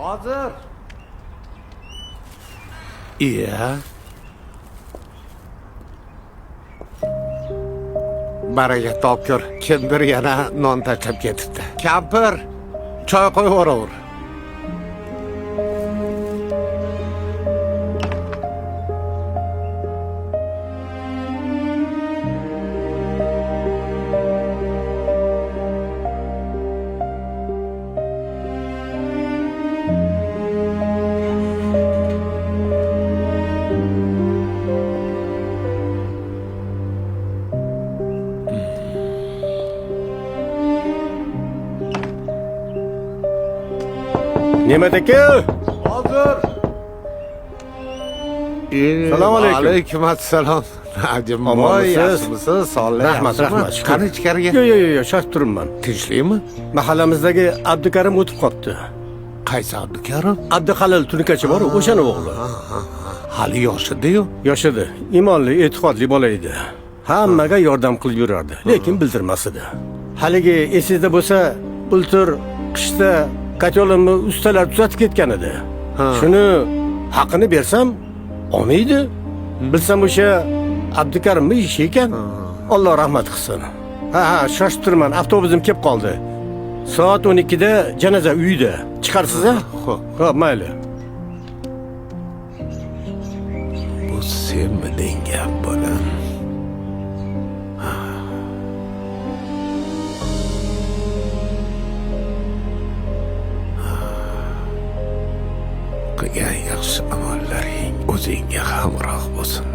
Hozir. Iya. Baraka topkur. Kimdir yana non tashlab ketibdi. Kampir, choy qo'yib yuboraver. Ne'mat aka. Hozir. Salom alaykum. Alaykum assalom. Najimboy, Omonmisiz? yaxshimisiz? Sog'lik. Rahmat. Qani ichkariga? Yo'q, shoshib turibman. Tinchlikmi? Mahallamizdagi Abdukarim o'tib qolibdi. Qaysi Abdukarim? Abduhalil Tunikachi bor, o'shani o'g'li. Hali yoshida-yu. Yoshida, iymonli, e'tiqodli bola edi. Hammaga yordam qilib yurardi, lekin bildirmas edi. Haligi esingizda bo'lsa, bultur qishda katyolimni ustalar tuzatib ketgan edi. Shuni haqini bersam, olmaydi. Bilsam o'sha Abdukarimning ishi ekan. Alloh rahmat qilsin. Ha, shoshib turman, avtobusim kelib qoldi. Soat 12 da janoza uyida. Chiqarsiz-a? Xo'p, mayli. Bu senmiding gap bolam? Qilgan yaxshi amallaring o'zingga hamroh bo'lsin.